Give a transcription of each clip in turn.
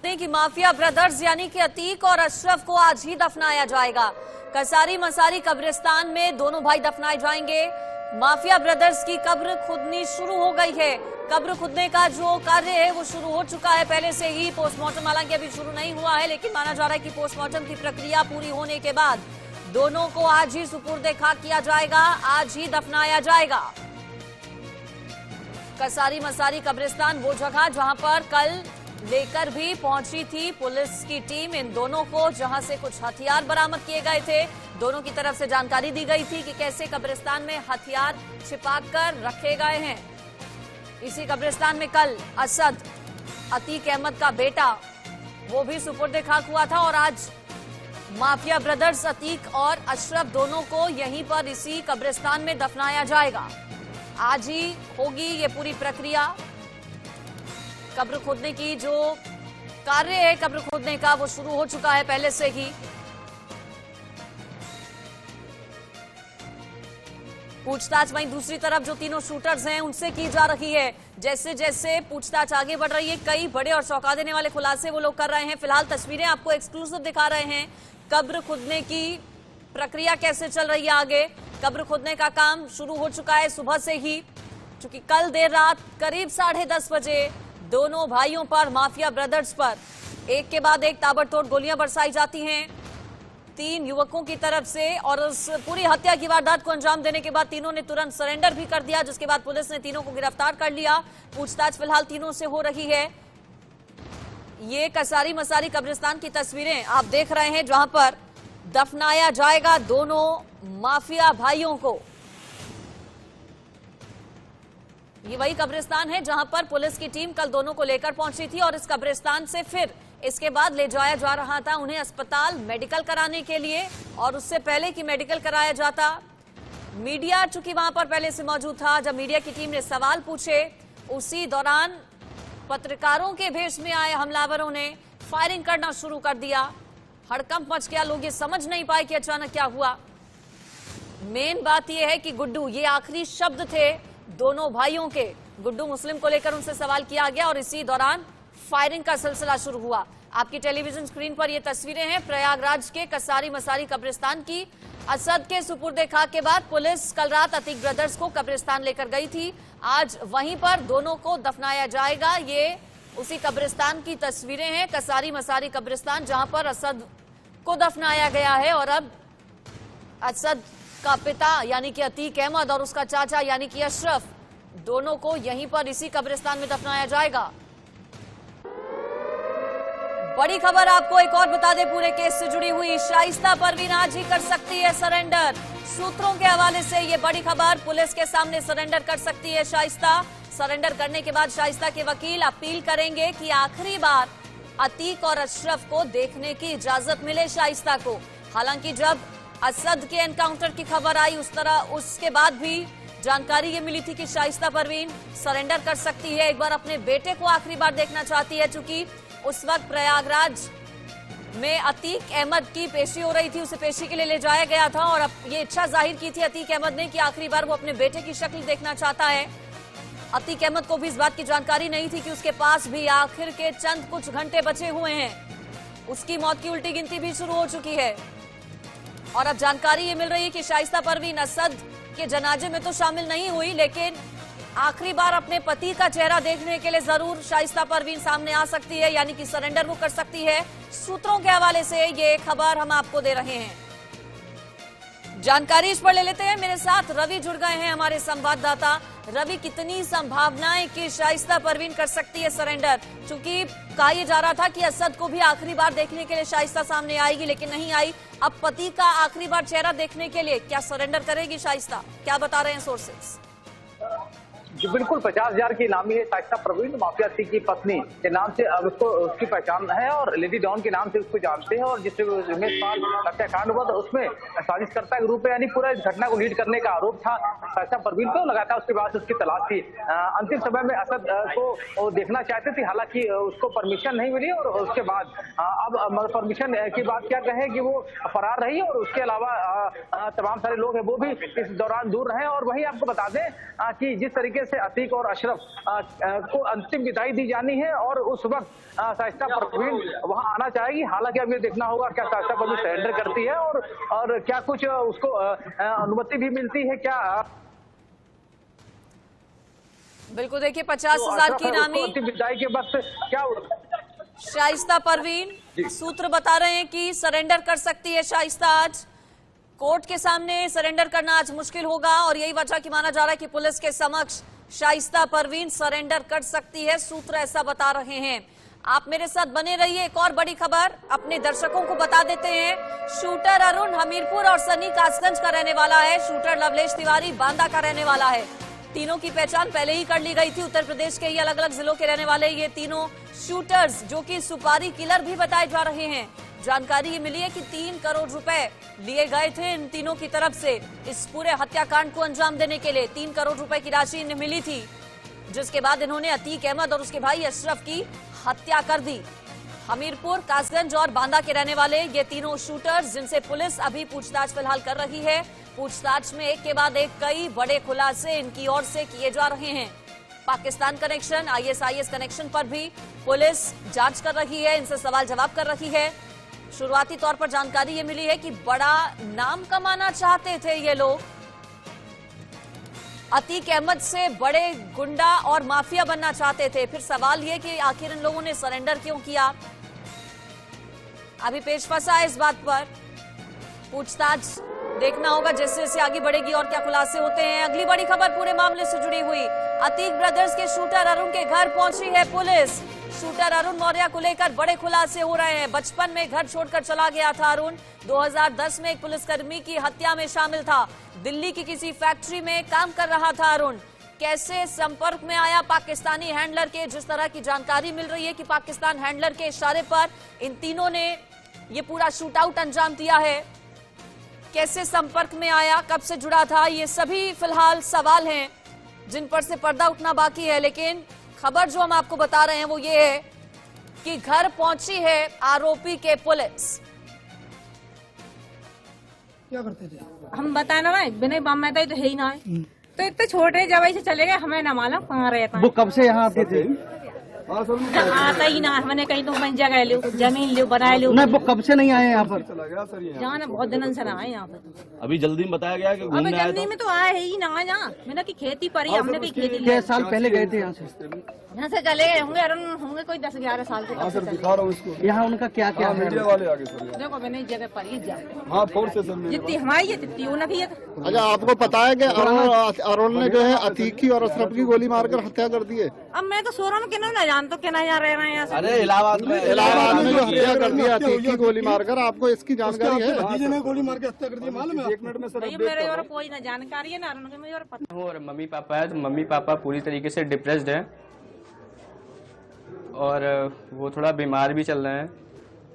कि mafia brothers यानी कि अतीक और अशरफ को आज ही दफनाया जाएगा। कसारी मसारी कब्रिस्तान में दोनों भाई दफनाए जाएंगे। माफिया ब्रदर्स की कब्र खुदनी शुरू हो गई है। कब्र खुदने का जो कार्य है वो शुरू हो चुका है पहले से ही। पोस्टमार्टम हालांकि अभी शुरू नहीं हुआ है, लेकिन माना जा रहा है कि पोस्टमार्टम की प्रक्रिया पूरी होने के बाद दोनों को आज ही सुपुर्द खाक किया जाएगा, आज ही दफनाया जाएगा। कसारी मसारी कब्रिस्तान वो जगह जहां पर कल लेकर भी पहुंची थी पुलिस की टीम इन दोनों को, जहां से कुछ हथियार बरामद किए गए थे। दोनों की तरफ से जानकारी दी गई थी कि कैसे कब्रिस्तान में हथियार छिपाकर रखे गए हैं। इसी कब्रिस्तान में कल असद अतीक अहमद का बेटा वो भी सुपुर्द खाक हुआ था और आज माफिया ब्रदर्स अतीक और अशरफ दोनों को यहीं पर इसी कब्रिस्तान में दफनाया जाएगा। आज ही होगी ये पूरी प्रक्रिया। कब्र खोदने की जो कार्य है कब्र खोदने का वो शुरू हो चुका है पहले से ही। पूछताछ वहीं दूसरी तरफ जो तीनों शूटर्स हैं उनसे की जा रही है। जैसे जैसे पूछताछ आगे बढ़ रही है कई बड़े और चौंका देने वाले खुलासे वो लोग कर रहे हैं। फिलहाल तस्वीरें आपको एक्सक्लूसिव दिखा रहे हैं। कब्र खोदने की प्रक्रिया कैसे चल रही है आगे। कब्र खोदने का काम शुरू हो चुका है सुबह से ही, क्योंकि कल देर रात करीब 10:30 बजे दोनों भाइयों पर, माफिया ब्रदर्स पर एक के बाद एक ताबड़तोड़ गोलियां बरसाई जाती हैं 3 युवकों की तरफ से। और उस पूरी हत्या की वारदात को अंजाम देने के बाद तीनों ने तुरंत सरेंडर भी कर दिया, जिसके बाद पुलिस ने तीनों को गिरफ्तार कर लिया। पूछताछ फिलहाल तीनों से हो रही है। ये कसारी मसारी कब्रिस्तान की तस्वीरें आप देख रहे हैं, जहां पर दफनाया जाएगा दोनों माफिया भाइयों को। ये वही कब्रिस्तान है जहां पर पुलिस की टीम कल दोनों को लेकर पहुंची थी और इस कब्रिस्तान से फिर इसके बाद ले जाया जा रहा था उन्हें अस्पताल मेडिकल कराने के लिए। और उससे पहले कि मेडिकल कराया जाता, मीडिया चूंकि वहां पर पहले से मौजूद था, जब मीडिया की टीम ने सवाल पूछे उसी दौरान पत्रकारों के भेष में आए हमलावरों ने फायरिंग करना शुरू कर दिया। हड़कंप मच गया, लोग ये समझ नहीं पाए कि अचानक क्या हुआ। मेन बात यह है कि गुड्डू, ये आखिरी शब्द थे दोनों भाइयों के। गुड्डू मुस्लिम को लेकर उनसे सवाल किया गया और इसी दौरान फायरिंग का सिलसिला शुरू हुआ। आपकी टेलीविजन स्क्रीन पर ये तस्वीरें हैं प्रयागराज के कसारी मसारी कब्रिस्तान की। असद के सुपुर्दे खाक के बाद पुलिस कल रात अतीक ब्रदर्स को कब्रिस्तान लेकर गई थी। आज वहीं पर दोनों को दफनाया जाएगा। ये उसी कब्रिस्तान की तस्वीरें हैं, कसारी मसारी कब्रिस्तान, जहां पर असद को दफनाया गया है। और अब असद का पिता यानी कि अतीक अहमद और उसका चाचा यानी कि अशरफ, दोनों को यहीं पर इसी कब्रिस्तान में दफनाया जाएगा। बड़ी खबर आपको एक और बता दें पूरे केस से जुड़ी हुई। शाइस्ता परवीन आज ही कर सकती है सरेंडर। सूत्रों के हवाले से ये बड़ी खबर, पुलिस के सामने सरेंडर कर सकती है शाइस्ता। सरेंडर करने के बाद शाइस्ता के वकील अपील करेंगे कि आखिरी बार अतीक और अशरफ को देखने की इजाजत मिले शाइस्ता को। हालांकि जब असद के एनकाउंटर की खबर आई उसके बाद भी जानकारी ये मिली थी कि शाइस्ता परवीन सरेंडर कर सकती है। एक बार अपने बेटे को आखिरी बार देखना चाहती है, चूंकि उस वक्त प्रयागराज में अतीक अहमद की पेशी हो रही थी, उसे पेशी के लिए ले जाया गया था। और अब ये इच्छा जाहिर की थी अतीक अहमद ने कि आखिरी बार वो अपने बेटे की शक्ल देखना चाहता है। अतीक अहमद को भी इस बात की जानकारी नहीं थी कि उसके पास भी आखिर के चंद कुछ घंटे बचे हुए हैं। उसकी मौत की उल्टी गिनती भी शुरू हो चुकी है। और अब जानकारी ये मिल रही है कि शाइस्ता परवीन असद के जनाजे में तो शामिल नहीं हुई, लेकिन आखिरी बार अपने पति का चेहरा देखने के लिए जरूर शाइस्ता परवीन सामने आ सकती है, यानी कि सरेंडर वो कर सकती है। सूत्रों के हवाले से ये खबर हम आपको दे रहे हैं। जानकारी इस पर ले लेते हैं, मेरे साथ रवि जुड़ गए हैं हमारे संवाददाता। रवि, कितनी संभावनाएं कि शाइस्ता परवीन कर सकती है सरेंडर? क्योंकि कहा यह जा रहा था कि असद को भी आखिरी बार देखने के लिए शाइस्ता सामने आएगी, लेकिन नहीं आई। अब पति का आखिरी बार चेहरा देखने के लिए क्या सरेंडर करेगी शाइस्ता? क्या बता रहे हैं सोर्सेस? जी बिल्कुल, 50,000 की इनामी है शाइस्ता परवीन। माफिया सिंह की पत्नी के नाम से अब उसको उसकी पहचान है और लेडी डॉन के नाम से उसको जानते हैं। और जिससे उमेश पाल हत्याकांड हुआ तो उसमें साजिशकर्ता के रूप में यानी पूरा इस घटना को लीड करने का आरोप था शाइस्ता परवीन को लगातार। उसके बाद उसकी तलाश थी। अंतिम समय में असद को देखना चाहते थे, हालांकि उसको परमिशन नहीं मिली। और उसके बाद अब परमिशन की बात क्या कहें कि वो फरार रही और उसके अलावा तमाम सारे लोग हैं वो भी इस दौरान दूर रहे। और वहीं आपको बता दें कि जिस तरीके तरीके से अतीक और अशरफ को अंतिम विदाई दी जानी है और उस वक्त शाइस्ता परवीन वहां आना चाहेगी। हालांकि अब ये देखना होगा क्या शाइस्ता परवीन सरेंडर करती है और क्या कुछ उसको अनुमति भी मिलती है क्या। बिल्कुल, देखिए 50,000 की इनामी अंतिम विदाई के वक्त क्या शाइस्ता परवीन, सूत्र बता रहे हैं कि सरेंडर कर सकती है शाइस्ता। आज कोर्ट के सामने सरेंडर करना आज मुश्किल होगा और यही वजह की माना जा रहा है कि पुलिस के समक्ष शाइस्ता परवीन सरेंडर कर सकती है, सूत्र ऐसा बता रहे हैं। आप मेरे साथ बने रहिए। एक और बड़ी खबर अपने दर्शकों को बता देते हैं। शूटर अरुण हमीरपुर और सनी कासगंज का रहने वाला है। शूटर लवलेश तिवारी बांदा का रहने वाला है। तीनों की पहचान पहले ही कर ली गई थी। उत्तर प्रदेश के ही अलग अलग जिलों के रहने वाले ये तीनों शूटर्स, जो कि सुपारी किलर भी बताए जा रहे हैं। जानकारी ये मिली है कि 3 करोड़ रुपए लिए गए थे इन तीनों की तरफ से इस पूरे हत्याकांड को अंजाम देने के लिए। 3 करोड़ रुपए की राशि इन्हें मिली थी, जिसके बाद इन्होंने अतीक अहमद और उसके भाई अशरफ की हत्या कर दी। हमीरपुर, कासगंज और बांदा के रहने वाले ये तीनों शूटर्स, जिनसे पुलिस अभी पूछताछ फिलहाल कर रही है। पूछताछ में एक के बाद एक कई बड़े खुलासे इनकी ओर से किए जा रहे हैं। पाकिस्तान कनेक्शन, ISIS कनेक्शन पर भी पुलिस जांच कर रही है, इनसे सवाल जवाब कर रही है। शुरुआती तौर पर जानकारी ये मिली है कि बड़ा नाम कमाना चाहते थे ये लोग। अतीक अहमद से बड़े गुंडा और माफिया बनना चाहते थे। फिर सवाल ये कि आखिर इन लोगों ने सरेंडर क्यों किया, अभी पेश फंसा है इस बात पर। पूछताछ देखना होगा जैसे जैसे आगे बढ़ेगी और क्या खुलासे होते हैं। अगली बड़ी खबर पूरे मामले से जुड़ी हुई। अतीक ब्रदर्स के शूटर अरुण के घर पहुंची है पुलिस। शूटर अरुण मौर्य को लेकर बड़े खुलासे हो रहे हैं। बचपन में घर छोड़कर चला गया था अरुण। 2010 में एक पुलिसकर्मी की हत्या में शामिल था। दिल्ली की किसी फैक्ट्री में काम कर रहा था अरुण। कैसे संपर्क में आया पाकिस्तानी हैंडलर के, जिस तरह की जानकारी मिल रही है कि पाकिस्तान हैंडलर के इशारे पर इन तीनों ने ये पूरा शूटआउट अंजाम दिया है। कैसे संपर्क में आया, कब से जुड़ा था, ये सभी फिलहाल सवाल हैं जिन पर से पर्दा उठना बाकी है। लेकिन खबर जो हम आपको बता रहे हैं वो ये है कि घर पहुंची है आरोपी के पुलिस। क्या करते थे? हम बताए ना भाई, बिना बम में तो है ही ना है। तो इतने छोटे जब ऐसे चले गए, हमें ना मालूम कहाँ रहता है। वो कब से यहाँ आते थे? आता ही ना, मैंने कहीं तो बन जगह लो, जमीन लो, बनाए लो। नहीं, वो कब से नहीं आए यहाँ पर? यहाँ ना बहुत दिनों से ना आए यहाँ पे। अभी जल्दी में बताया गया कि अब घूमने आए जल्दी में तो आए ही ना यहाँ। मैंने की खेती पर ही, हमने कोई खेती छह साल पहले गए थे यहाँ से। यहाँ से चले गए होंगे, अरुण होंगे कोई 10-11 साल के। यहाँ उनका क्या क्या है? देखो मैंने इस जगह पर ही जाए जितनी हमारी है जितनी उनकी है। अच्छा, आपको पता है कि अरुण ने जो है अतीक की और अशरफ की गोली मारकर हत्या कर दी है। अब मैं तो सो रहा हूँ कि ना जान तो क्या यहाँ रह रहे हैं यहाँ से। अरे इलाहाबाद में जो हत्या कर दी अतीक की गोली मारकर, आपको इसकी जानकारी है? भतीजे ने गोली मार के हत्या कर दी, मालूम है? 1 मिनट में नहीं, मेरे और कोई ना जानकारी है ना अरुण के, मुझे और पता। और मम्मी पापा है, तो मम्मी पापा पूरी तरीके से डिप्रेस्ड है और वो थोड़ा बीमार भी चल रहे हैं।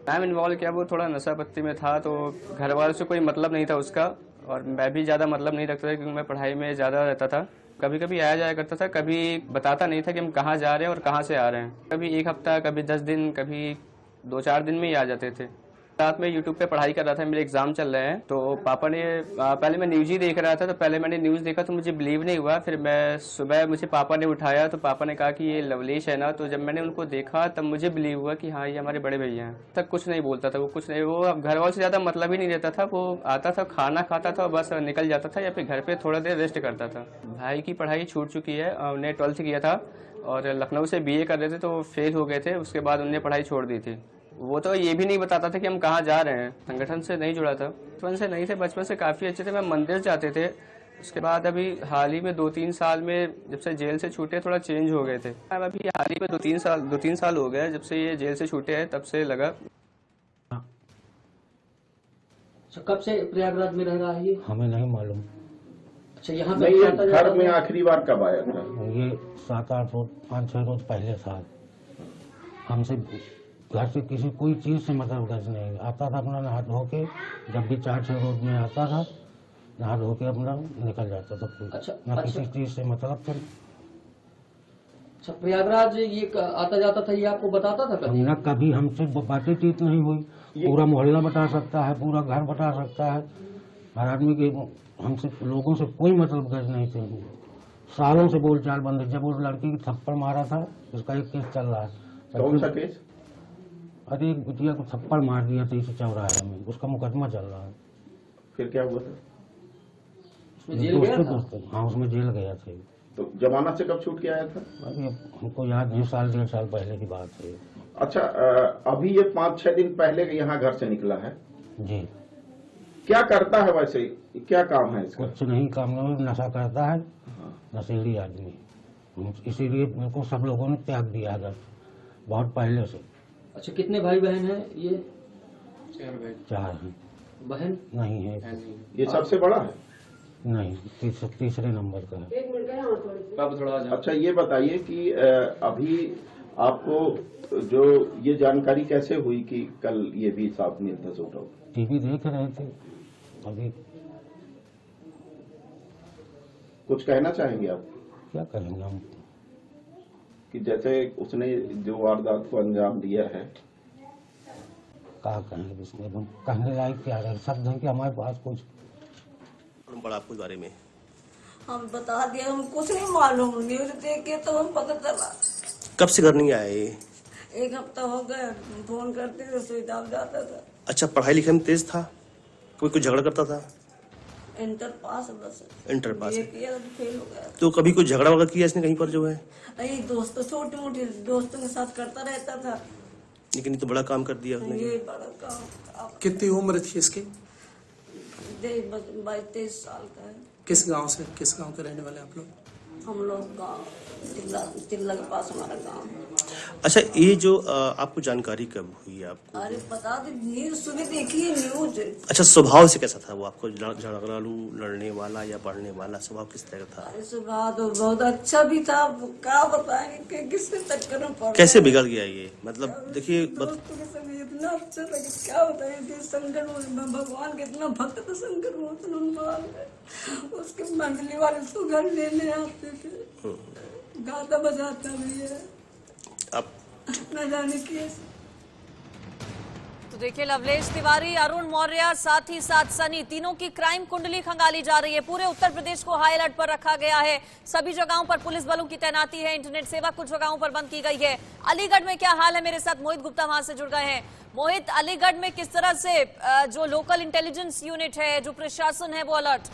टाइम इन्वॉल्व किया, वो थोड़ा नशा पत्ती में था, तो घर वालों से कोई मतलब नहीं था उसका और मैं भी ज़्यादा मतलब नहीं रखता था क्योंकि मैं पढ़ाई में ज़्यादा रहता था। कभी कभी आया जाया करता था, कभी बताता नहीं था कि हम कहाँ जा रहे हैं और कहाँ से आ रहे हैं। कभी 1 हफ्ता, कभी 10 दिन, कभी 2-4 दिन में ही आ जाते थे। रात में यूट्यूब पे पढ़ाई कर रहा था, मेरे एग्जाम चल रहे हैं, तो पापा ने पहले मैं न्यूज़ ही देख रहा था, तो पहले मैंने न्यूज़ देखा तो मुझे बिलीव नहीं हुआ। फिर मैं सुबह मुझे पापा ने उठाया तो पापा ने कहा कि ये लवलेश है ना, तो जब मैंने उनको देखा तब मुझे बिलीव हुआ कि हाँ ये हमारे बड़े भैया हैं। तक कुछ नहीं बोलता था वो, कुछ नहीं, वो घर वालों से ज़्यादा मतलब ही नहीं रहता था। वो आता था, खाना खाता था, बस निकल जाता था या फिर घर पर थोड़ा देर रेस्ट करता था। भाई की पढ़ाई छूट चुकी है, उन्हें 12th किया था और लखनऊ से BA कर रहे थे तो फेल हो गए थे। उसके बाद उन्होंने पढ़ाई छोड़ दी थी। वो तो ये भी नहीं बताता था कि हम कहाँ जा रहे हैं। संगठन से नहीं जुड़ा था, बचपन से नहीं थे, बचपन से काफ़ी अच्छे थे। मैं मंदिर जाते थे। उसके बाद अभी हाल ही में 2-3 साल में जब से जेल से छूटे थोड़ा चेंज हो गए थे। अब अभी हाल ही में 2-3 साल हो गए जब से ये जेल से छूटे हैं, तब से लगा। कब से प्रयागराज में रह रहा है ये? हमें नहीं मालूम। अच्छा, यहाँ पे घर में आखिरी बार कब आया था? ये 7-8 रोज, 5-6 रोज पहले था। हमसे घर से किसी कोई चीज़ से मतलब गज नहीं। आता था अपना नहा धो के, जब भी 4-6 रोज में आता था नहा धो के अपना निकल जाता था। ना किसी चीज़ से मतलब फिर। अच्छा, प्रयागराज ये आता जाता था, ये आपको बताता था कभी? ना कभी हमसे बातचीत नहीं हुई। पूरा मोहल्ला बता सकता है, पूरा घर बता सकता है, हर आदमी के हमसे लोगों से कोई मतलब गज नहीं थे। सालों से बोलचाल बंद है। जब उस लड़की की थप्पड़ मारा था उसका एक केस चल रहा है। कौन सा केस? अरे एक बिटिया को थप्पड़ मार दिया था इसी चौराहे में, उसका मुकदमा चल रहा है। फिर क्या हुआ था? उसमें जेल गया था? हाँ उसमें जेल गया था। तो जमानत से कब छूट के आया था? अरे हमको याद नहीं, साल 1.5 साल पहले की बात है। अच्छा, अभी ये 5-6 दिन पहले यहाँ घर से निकला है। जी। क्या करता है वैसे, क्या काम है इसका? कुछ नहीं काम में नशा करता है, नशेड़ी आदमी। इसीलिए मेरे को सब लोगों ने त्याग दिया है बहुत पहले से। अच्छा, कितने भाई बहन हैं ये? 4 हैं। बहन नहीं है। ये सबसे बड़ा है? नहीं, तीसरे नंबर का है। अच्छा, ये बताइए कि अभी आपको जो ये जानकारी कैसे हुई कि कल ये भी साथ में था सोटा? टीवी देख रहे थे अभी। कुछ कहना चाहेंगे आप? क्या करेंगे हम कि जैसे उसने जो वारदात को अंजाम दिया है? क्या कहेंगे इसमें, हम कहने लायक क्या है? शब्द है कि हमारे पास कुछ बड़ा आपको इस बारे में हम बता दिया, हम कुछ नहीं मालूम। न्यूज देख के तो हम पता चला। कब से घर नहीं आए ये? 1 हफ्ता हो गया, फोन करते थे स्विच ऑफ जाता था। अच्छा, पढ़ाई लिखाई में तेज था? कोई कुछ झगड़ा करता था? इंटर पास बस। इंटर पास है। किया तो फेल हो गया। तो कभी कोई झगड़ा वगड़ा किया इसने कहीं पर जो है? नहीं, दोस्तों छोटे मोटे दोस्तों के साथ करता रहता था। लेकिन ये तो बड़ा काम कर दिया उसने। ये बड़ा काम। कितनी उम्र थी इसकी? 22-23 साल का है। किस गांव से, किस गांव के रहने वाले आप लोग? हम लोग गाँव तिल्ला के पास हमारा गाँव। अच्छा, ये जो आपको जानकारी कब हुई आपको? अरे बता दे, न्यूज सुनी, देखिए न्यूज। अच्छा, स्वभाव से कैसा था वो? आपको झगड़ालू, लड़ने वाला या पढ़ने वाला स्वभाव किस तरह का था? अरे स्वभाव तो बहुत अच्छा भी था। क्या बताएंगे कि किससे टक्कर में पड़ कैसे बिगड़ गया ये? मतलब देखिए दोस्तों के संग इतना अच्छा था कि क्या बताएं। शंकर भगवान के इतना भक्त था शंकर भगवान। उसके मंडली वाले तो घर लेने आते थे, गाता बजाता भी है। अब न जाने की। तो देखिए, लवलेश तिवारी, अरुण मौर्य, साथ ही साथ सनी, तीनों की क्राइम कुंडली खंगाली जा रही है। पूरे उत्तर प्रदेश को हाई अलर्ट पर रखा गया है। सभी जगहों पर पुलिस बलों की तैनाती है। इंटरनेट सेवा कुछ जगहों पर बंद की गई है। अलीगढ़ में क्या हाल है? मेरे साथ मोहित गुप्ता वहां से जुड़ गए हैं। मोहित, अलीगढ़ में किस तरह से जो लोकल इंटेलिजेंस यूनिट है, जो प्रशासन है, वो अलर्ट?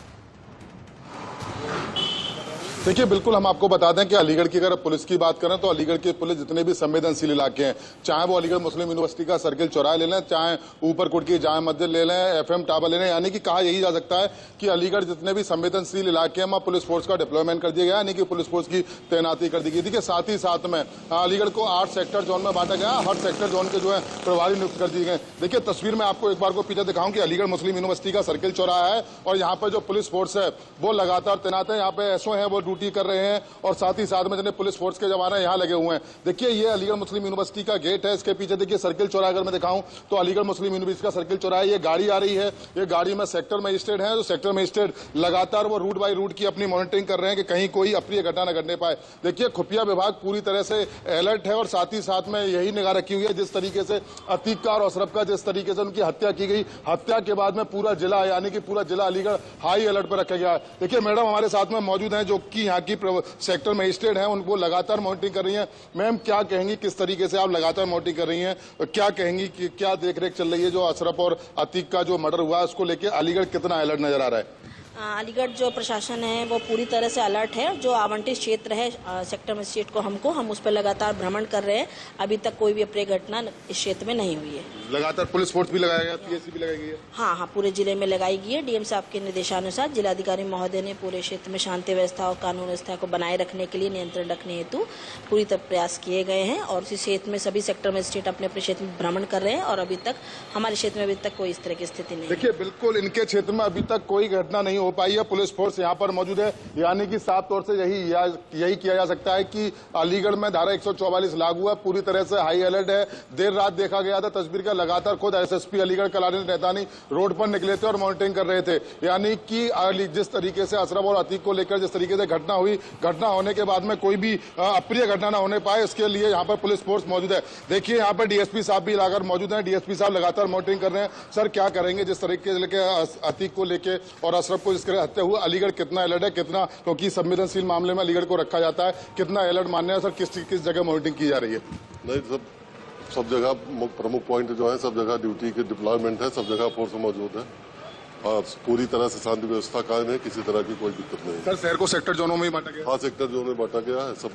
देखिए, बिल्कुल हम आपको बता दें कि अलीगढ़ की अगर पुलिस की बात करें तो अलीगढ़ की पुलिस जितने भी संवेदनशील इलाके हैं, चाहे वो अलीगढ़ मुस्लिम यूनिवर्सिटी का सर्किल चौराहा ले लें, चाहे ऊपरकोट की जामा मस्जिद ले लें, FM टावर ले लें, यानी कि कहा यही जा सकता है कि अलीगढ़ जितने भी संवेदनशील इलाके हैं वहां पुलिस फोर्स का डिप्लॉयमेंट कर दिया गया, यानी कि पुलिस फोर्स की तैनाती कर दी गई थी। साथ ही साथ में अलीगढ़ को 8 सेक्टर जोन में बांटा गया। हर सेक्टर जोन के जो है प्रभारी नियुक्त कर दिए गए। देखिए, तस्वीर में आपको एक बार को पीछे दिखाऊं कि अलीगढ़ मुस्लिम यूनिवर्सिटी का सर्किल चौराहा है और यहाँ पर जो पुलिस फोर्स है वो लगातार तैनात है। यहाँ पे SO है वो ड्यूटी कर रहे हैं और साथ ही साथ में जितने पुलिस फोर्स के जवान यहाँ लगे हुए हैं। देखिए, ये अलीगढ़ मुस्लिम यूनिवर्सिटी का गेट है। इसके पीछे देखिए सर्किल चौराहा, अगर मैं दिखाऊं तो अलीगढ़ मुस्लिम यूनिवर्सिटी का सर्किल चौराहा। ये गाड़ी आ रही है, ये गाड़ी में सेक्टर मजिस्ट्रेट है। जो सेक्टर मजिस्ट्रेट लगातार वो रूट बाय रूट की अपनी मॉनिटरिंग कर रहे हैं कि कहीं कोई अप्रिय घटना न घटने पाए। देखिए, खुफिया विभाग पूरी तरह से अलर्ट है और साथ ही साथ में यही निगाह रखी हुई है जिस तरीके से अतीक का और अशरफ का जिस तरीके से उनकी हत्या की गई, हत्या के बाद में पूरा जिला यानी कि पूरा जिला अलीगढ़ हाई अलर्ट पर रखा गया है। देखिए, मैडम हमारे साथ में मौजूद हैं जो कि यहाँ की सेक्टर मजिस्ट्रेट हैं, उनको लगातार मॉनिटरिंग कर रही हैं। मैम, क्या कहेंगी, किस तरीके से आप लगातार मॉनिटरिंग कर रही हैं, क्या कहेंगी कि क्या देखरेख चल रही है? जो अशरफ और अतीक का जो मर्डर हुआ है उसको लेकर अलीगढ़ कितना अलर्ट नजर आ रहा है? अलीगढ़ जो प्रशासन है वो पूरी तरह से अलर्ट है। जो आवंटित क्षेत्र है सेक्टर मजिस्ट्रेट को हम उस पर लगातार भ्रमण कर रहे हैं। अभी तक कोई भी अप्रिय घटना इस क्षेत्र में नहीं हुई है। लगातार पुलिस फोर्स भी लगाया गया, PSC भी लगाई गई है? हाँ, पूरे जिले में लगाई गई है। DM साहब के निर्देशानुसार जिलाधिकारी महोदय ने पूरे क्षेत्र में शांति व्यवस्था और कानून व्यवस्था को बनाए रखने के लिए, नियंत्रण रखने हेतु पूरी तरह प्रयास किए गए हैं और इसी क्षेत्र में सभी सेक्टर मजिस्ट्रेट अपने अपने क्षेत्र में भ्रमण कर रहे हैं और अभी तक हमारे क्षेत्र में अभी तक कोई इस तरह की स्थिति नहीं। देखिए, बिल्कुल इनके क्षेत्र में अभी तक कोई घटना नहीं हो पाई है। पुलिस फोर्स यहाँ पर मौजूद है, यानी कि साफ तौर से यही किया जा सकता है कि अलीगढ़ में धारा 144 लागू है, पूरी तरह से हाई अलर्ट है। देर रात देखा गया था तस्वीर का, लगातार खुद SSP अलीगढ़ कलानी नैतानी रोड पर निकले थे और मॉनिटरिंग कर रहे थे। यानी कि जिस तरीके से अशरफ और अतीक को लेकर जिस तरीके से घटना हुई, घटना होने के बाद में कोई भी अप्रिय घटना न होने पाए, इसके लिए यहाँ पर पुलिस फोर्स मौजूद है। देखिए, यहाँ पर DSP साहब भी लाकर मौजूद हैं। DSP साहब लगातार मॉनिटरिंग कर रहे हैं। सर, क्या करेंगे जिस तरीके से लेके अतीक को लेके और अशरफ को जिसके हत्या हुआ, अलीगढ़ कितना अलर्ट है, कितना, क्योंकि संवेदनशील मामले में अलीगढ़ को रखा जाता है, कितना अलर्ट मानने है सर, किस जगह मॉनिटरिंग की जा रही है? नहीं, सब जगह प्रमुख पॉइंट जो है सब जगह ड्यूटी के डिप्लॉयमेंट है, सब जगह फोर्स मौजूद है और पूरी तरह से शांति व्यवस्था कायम है, किसी तरह की कोई दिक्कत नहीं है। सर शहर को सेक्टर जोनों में ही बांटा गया? हाँ, सेक्टर जोन में बांटा गया है, सब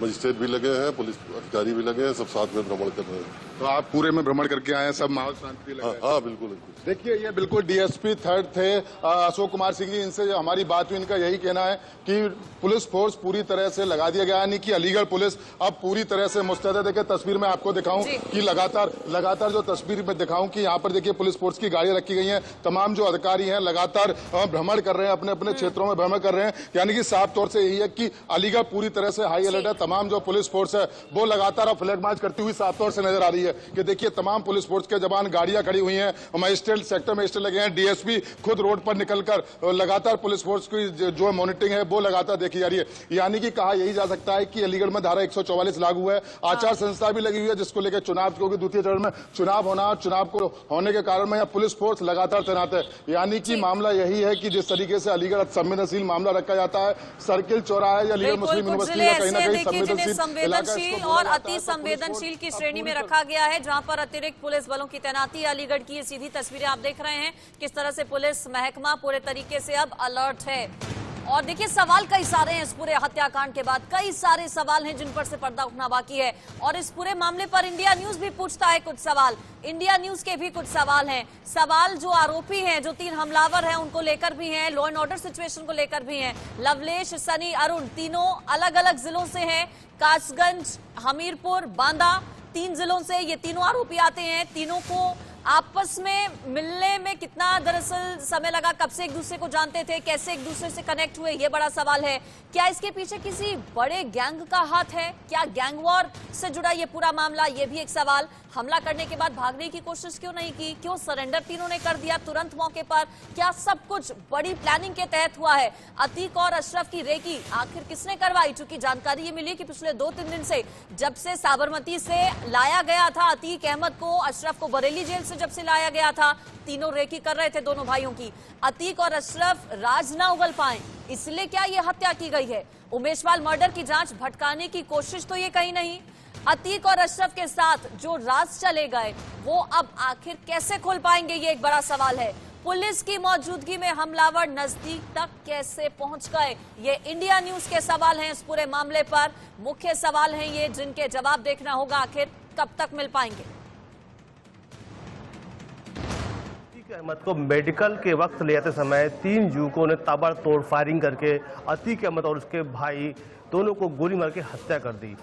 मजिस्ट्रेट भी लगे हैं, पुलिस अधिकारी भी लगे हैं, सब साथ में भ्रमण कर रहे हैं। तो आप पूरे में भ्रमण करके आए हैं, सब माहौल शांति लगा है? हाँ, बिल्कुल। देखिए ये बिल्कुल डीएसपी 3rd थे अशोक कुमार सिंह जी, इनसे जो हमारी बात हुई, इनका यही कहना है कि पुलिस फोर्स पूरी तरह से लगा दिया गया है, यानी कि अलीगढ़ पुलिस अब पूरी तरह से मुस्तैद है। देखिए तस्वीर में आपको दिखाऊं कि लगातार जो तस्वीर में दिखाऊं कि यहाँ पर देखिए पुलिस फोर्स की गाड़ियां रखी गई हैं, तमाम जो अधिकारी हैं लगातार भ्रमण कर रहे हैं, अपने अपने क्षेत्रों में भ्रमण कर रहे हैं, यानी कि साफ तौर से यही है कि अलीगढ़ पूरी तरह से हाई अलर्ट है। तमाम जो पुलिस फोर्स है वो लगातार फ्लैग मार्च करती हुई साफ तौर से नजर आ रही है कि देखिए तमाम पुलिस फोर्स के जवान, गाड़ियां खड़ी हुई हैं, मजिस्ट्रेट सेक्टर मजिस्ट्रेट लगे हैं, डीएसपी खुद रोड पर निकलकर लगातार पुलिस फोर्स की जो मॉनिटरिंग है वो लगातार देखी जा रही है। यानी कि कहा यही जा सकता है कि अलीगढ़ में धारा 144 लागू है, आचार संहिता भी लगी हुई है, जिसको लेकर चुनाव, क्योंकि द्वितीय चरण में चुनाव होना, चुनाव को होने के कारण में पुलिस फोर्स लगातार तैनात है। यानी कि मामला यही है कि जिस तरीके से अलीगढ़ संवेदनशील मामला रखा जाता है, सर्किल चौराहे या अलीगढ़ मुस्लिम यूनिवर्सिटी का कहीं ना कहीं संवेदनशील और अति संवेदनशील की श्रेणी में रखा गया है, जहां पर अतिरिक्त पुलिस बलों की तैनाती अलीगढ़ की। सीधी तस्वीरें आप देख रहे हैं किस तरह से पुलिस महकमा पूरे तरीके से अब अलर्ट है। और देखिए सवाल कई सारे हैं इस पूरे हत्याकांड के बाद, कई सारे सवाल हैं जिन पर से पर्दा उठना बाकी है। और इस पूरे मामले पर इंडिया न्यूज भी पूछता है कुछ सवाल, इंडिया न्यूज के भी कुछ सवाल हैं। सवाल जो आरोपी हैं, जो 3 हमलावर हैं, उनको लेकर भी हैं, लॉ एंड ऑर्डर सिचुएशन को लेकर भी हैं। लवलेश, सनी, अरुण तीनों अलग अलग जिलों से हैं, कासगंज, हमीरपुर, बांदा, 3 जिलों से ये तीनों आरोपी आते हैं। तीनों को आपस में मिलने में कितना दरअसल समय लगा, कब से एक दूसरे को जानते थे, कैसे एक दूसरे से कनेक्ट हुए, ये बड़ा सवाल है। क्या इसके पीछे किसी बड़े गैंग का हाथ है? क्या गैंग वॉर से जुड़ा ये पूरा मामला? ये भी एक सवाल। हमला करने के बाद भागने की कोशिश क्यों नहीं की? क्यों सरेंडर तीनों ने कर दिया तुरंत मौके पर? क्या सब कुछ बड़ी प्लानिंग के तहत हुआ है? अतीक और अशरफ की रेकी आखिर किसने करवाई? चूंकि जानकारी ये मिली कि पिछले 2-3 दिन से, जब से साबरमती से लाया गया था अतीक अहमद को, अशरफ को बरेली जेल से जब से लाया गया था, तीनों रेकी कर रहे थे दोनों भाइयों की। अतीक और अशरफ राज ना उगल पाए, इसलिए क्या ये हत्या की गई है? उमेशवाल मर्डर की जांच भटकाने की कोशिश तो ये कहीं नहीं। अतीक और अशरफ के साथ जो राज चले गए वो अब आखिर कैसे खोल पाएंगे, ये एक बड़ा सवाल है। पुलिस की मौजूदगी में हमलावर नजदीक तक कैसे पहुंच गए, ये इंडिया न्यूज के सवाल हैं। इस पूरे मामले पर मुख्य सवाल हैं ये, जिनके जवाब देखना होगा आखिर कब तक मिल पाएंगे। अहमद को मेडिकल के वक्त ले जाते समय 3 युवकों ने ताबड़तोड़ फायरिंग करके अतीक अहमद और उसके भाई दोनों को गोली मार के हत्या कर दी।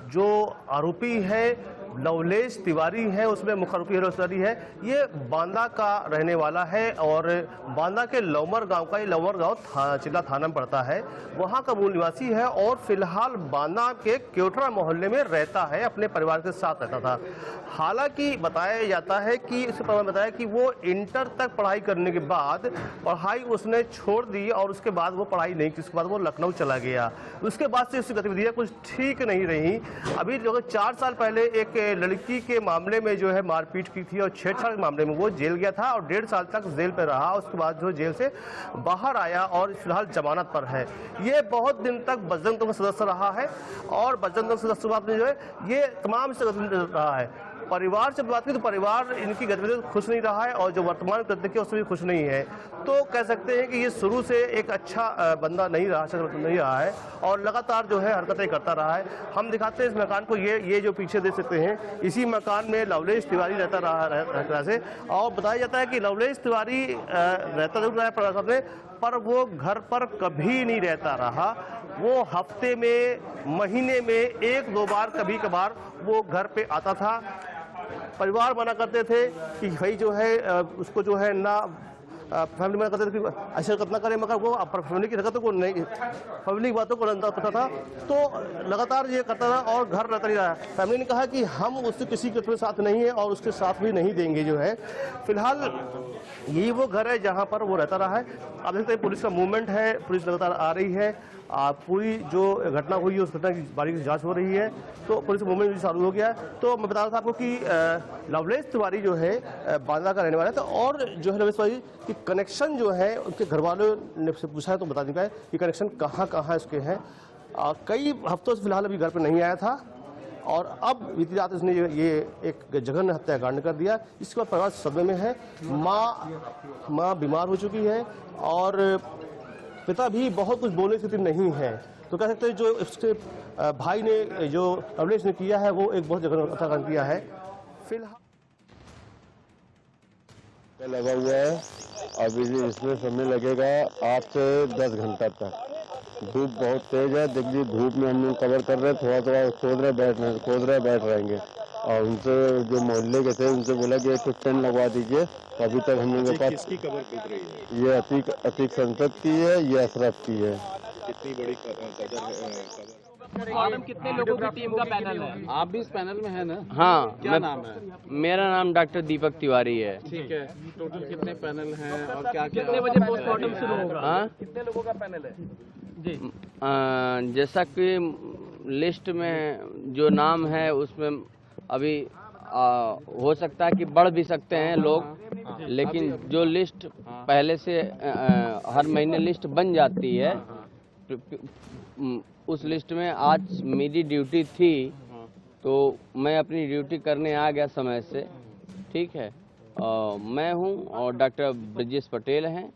जो आरोपी है लवलेश तिवारी है, उसमें मुख्य आरोपी तिवारी है, ये बांदा का रहने वाला है और बांदा के लवमर गांव का, ये लवमर गांव चिल्ला थाना में पड़ता है, वहां का मूल निवासी है और फिलहाल बांदा के क्योटरा मोहल्ले में रहता है, अपने परिवार के साथ रहता था। हालांकि बताया जाता है कि इसके पर बताया कि वो इंटर तक पढ़ाई करने के बाद पढ़ाई उसने छोड़ दी और उसके बाद वो पढ़ाई नहीं की, उसके बाद वो लखनऊ चला गया। उसके बाद से उसकी गतिविधियां कुछ ठीक नहीं रही। अभी जो 4 साल पहले एक लड़की के मामले में जो है मारपीट की थी और छेड़छाड़ के मामले में वो जेल गया था और 1.5 साल तक जेल पे रहा। उसके बाद जो जेल से बाहर आया और फिलहाल जमानत पर है। ये बहुत दिन तक बजरंग दल का सदस्य रहा है और बजरंग दल सदस्य में जो है ये तमाम से रहा है। परिवार से बात की तो परिवार इनकी गतिविधियों से खुश नहीं रहा है और जो वर्तमान गतिविधि उससे भी खुश नहीं है। तो कह सकते हैं कि ये शुरू से एक अच्छा बंदा नहीं रहा है और लगातार जो है हरकतें करता रहा है। हम दिखाते हैं इस मकान को, ये जो पीछे देख सकते हैं, इसी मकान में लवलेश तिवारी रहता रहा से। और बताया जाता है कि लवलेश तिवारी रहता जरूर रहा प्रशासन में, पर वो घर पर कभी नहीं रहता रहा। वो हफ्ते में, महीने में 1-2 बार कभी कभार वो घर पे आता था। परिवार मना करते थे कि भाई जो है उसको जो है ना, फैमिली मना करते थे कि ऐसा हरकत ना करे, मगर वो फैमिली की हरकतों को नहीं, फैमिली की बातों को पता था तो लगातार ये करता था और घर रहता नहीं रहा। फैमिली ने कहा कि हम उससे किसी के साथ नहीं है और उसके साथ भी नहीं देंगे जो है। फिलहाल यही वो घर है जहाँ पर वो रहता रहा है। अब देखते हैं पुलिस का मूवमेंट है, पुलिस लगातार आ रही है पूरी जो घटना हुई है उस घटना की बारीकी से जांच हो रही है। तो पुलिस मूवमेंट भी चालू हो गया है। तो मैं बता रहा था आपको कि लवलेश तिवारी जो है बांद्रा का रहने वाला था, और जो है लवलेश तिवारी की कनेक्शन जो है उनके घर वालों ने से पूछा है तो बता नहीं पाए कि कनेक्शन कहाँ कहाँ इसके हैं। कई हफ्तों से फिलहाल अभी घर पर नहीं आया था, और अब बीती रात उसने ये एक जघन्य हत्याकांड कर दिया। इसके बाद परिवार सदमे में है। माँ बीमार हो चुकी है और पिता भी बहुत कुछ बोलने की स्थिति नहीं है। तो कह सकते हैं जो उसके भाई ने जो लवलेश ने किया है वो एक बहुत जघन्य हत्याकांड किया है। फिलहाल लगा हुआ है, अभी इसमें समय लगेगा 8 से 10 घंटा तक। धूप बहुत तेज है, देखिए धूप में हम लोग कवर कर रहे हैं, थोड़ा थोड़ा खोद रहे बैठ रहेंगे। और उनसे जो मोहल्ले के थे उनसे बोला कि कुछ टेंट लगवा दीजिए। तो अभी तक हम लोगों के पास किसकी कवर कूद रही है? ये अतीक संसद की है, ये अशरफ की है। कितनी बड़ी कवर है? मैडम कितने लोगों की टीम का पैनल है? आप भी इस पैनल में है ना? हाँ, क्या नाम है? मेरा नाम डॉक्टर दीपक तिवारी है। ठीक है, टोटल कितने पैनल हैं और क्या कितने बजे पोस्टमार्टम शुरू होगा? हाँ, कितने लोगों का पैनल है जी? जैसा कि लिस्ट में जो नाम है उसमें अभी हो सकता है कि बढ़ भी सकते हैं लोग, लेकिन जो लिस्ट पहले से हर महीने लिस्ट बन जाती है, उस लिस्ट में आज मेरी ड्यूटी थी तो मैं अपनी ड्यूटी करने आ गया समय से। ठीक है, मैं हूं और डॉक्टर ब्रजेश पटेल हैं,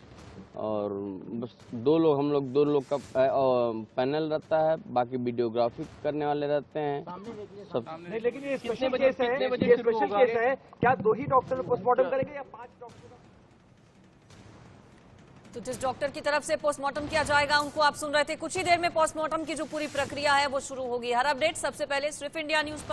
और बस दो लोग का पैनल रहता है, बाकी वीडियोग्राफी करने वाले रहते हैं सब। नहीं, लेकिन ये स्पेशल केस है, ये स्पेशल केस है, क्या 2 ही डॉक्टर पोस्टमार्टम करेंगे या 5 डॉक्टर? तो जिस डॉक्टर की तरफ से पोस्टमार्टम किया जाएगा उनको आप सुन रहे थे। कुछ ही देर में पोस्टमार्टम की जो पूरी प्रक्रिया है वो शुरू होगी। हर अपडेट सबसे पहले सिर्फ इंडिया न्यूज पर।